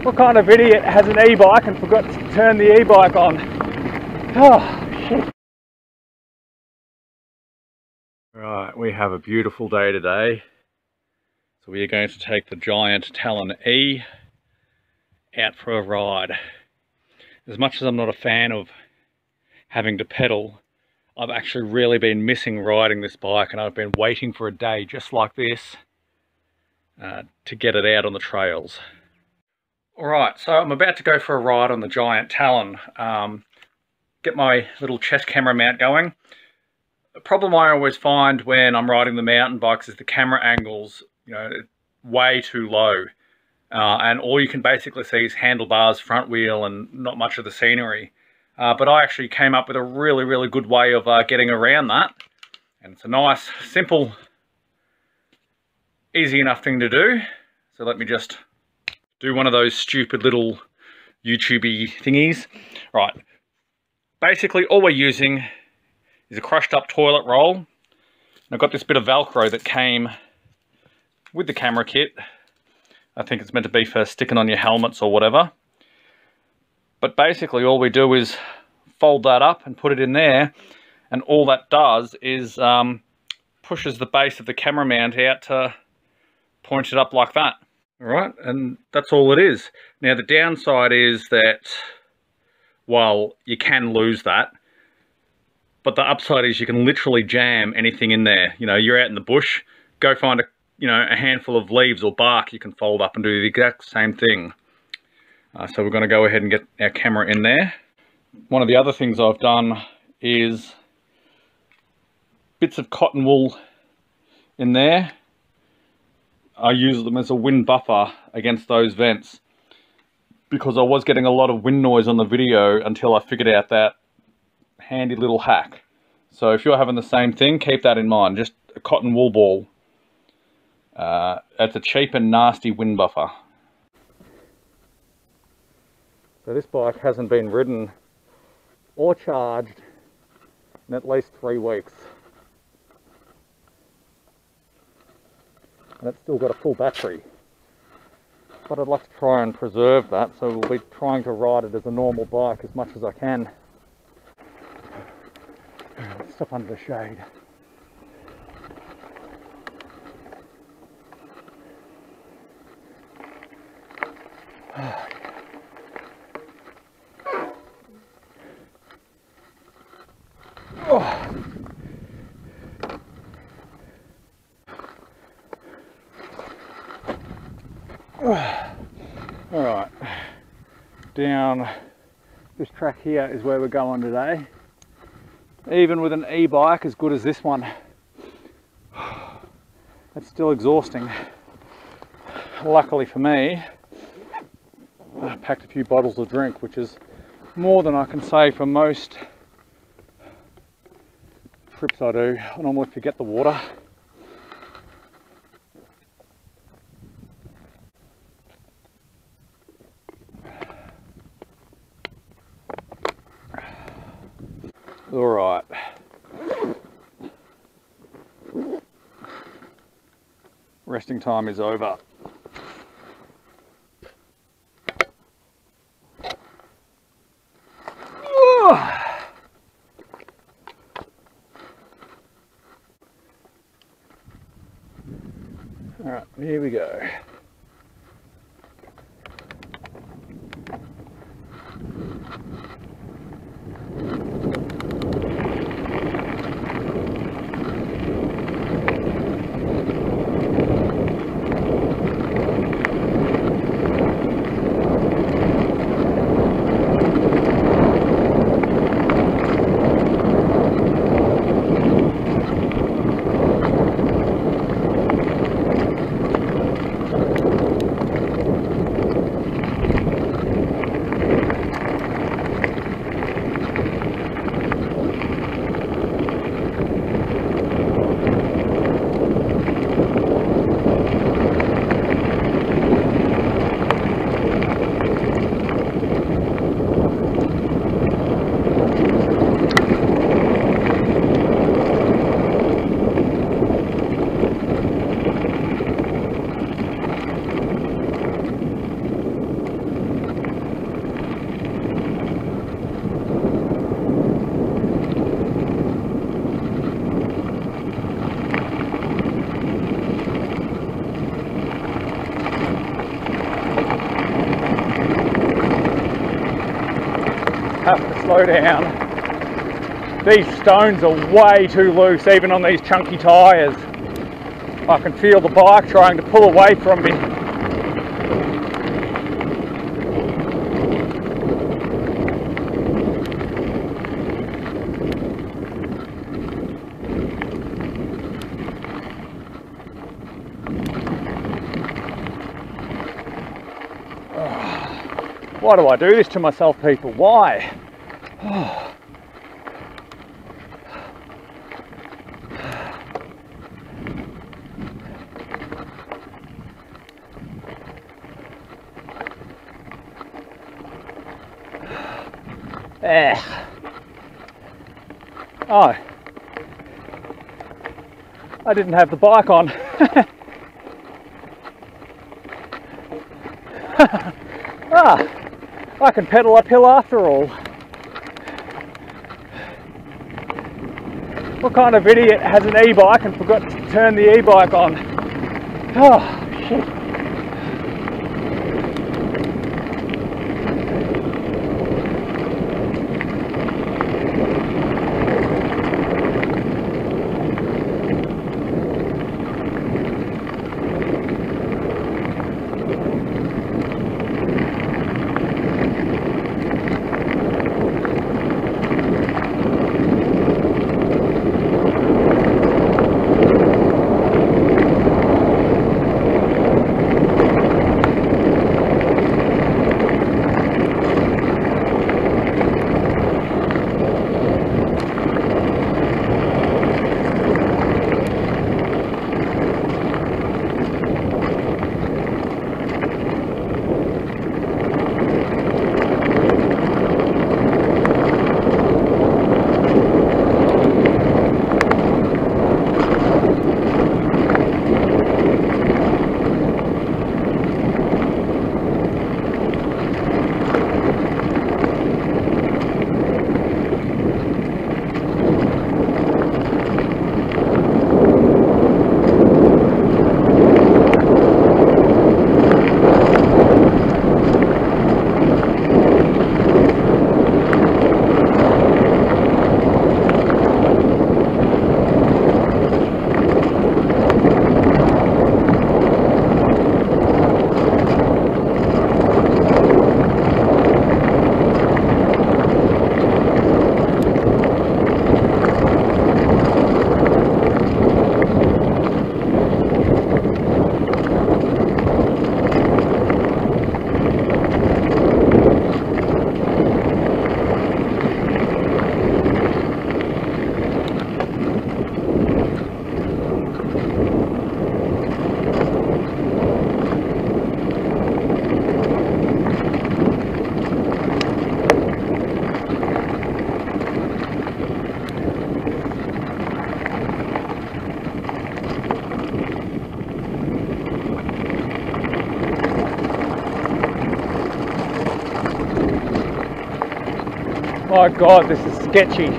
What kind of idiot has an e-bike and forgot to turn the e-bike on? Oh, shit. Right, we have a beautiful day today. So we are going to take the GIANT Talon-E out for a ride. As much as I'm not a fan of having to pedal, I've actually really been missing riding this bike, and I've been waiting for a day just like this to get it out on the trails. Alright, so I'm about to go for a ride on the GIANT Talon. Get my little chest camera mount going. The problem I always find when I'm riding the mountain bikes is the camera angles, way too low. And all you can basically see is handlebars, front wheel, and not much of the scenery. But I actually came up with a really, really good way of getting around that. And it's a nice, simple, easy enough thing to do. So let me just do one of those stupid little YouTube-y thingies. Right. Basically, all we're using is a crushed up toilet roll. And I've got this bit of Velcro that came with the camera kit. I think it's meant to be for sticking on your helmets or whatever. But basically all we do is fold that up and put it in there, and all that does is pushes the base of the camera mount out to point it up like that. Alright, and that's all it is. Now the downside is that, well, you can lose that. But the upside is you can literally jam anything in there. You're out in the bush, go find a handful of leaves or bark you can fold up and do the exact same thing. So we're going to go ahead and get our camera in there. One of the other things I've done is bits of cotton wool in there. I use them as a wind buffer against those vents, because I was getting a lot of wind noise on the video until I figured out that handy little hack. So if you're having the same thing, keep that in mind. Just a cotton wool ball. It's a cheap and nasty wind buffer. So this bike hasn't been ridden or charged in at least 3 weeks. And it's still got a full battery. But I'd like to try and preserve that, so we'll be trying to ride it as a normal bike as much as I can. Stop under the shade. Alright, down this track here is where we're going today. Even with an e-bike as good as this one, it's still exhausting. Luckily for me, I packed a few bottles of drink, which is more than I can say for most trips I do. I normally forget the water. All right. Resting time is over. All right, here we go. slow down. These stones are way too loose, even on these chunky tyres. I can feel the bike trying to pull away from me. Why do I do this to myself, people? Why? Oh, I didn't have the bike on. I can pedal uphill after all. What kind of idiot has an e-bike and forgot to turn the e-bike on? Oh, shit. My God, this is sketchy.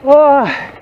Oh,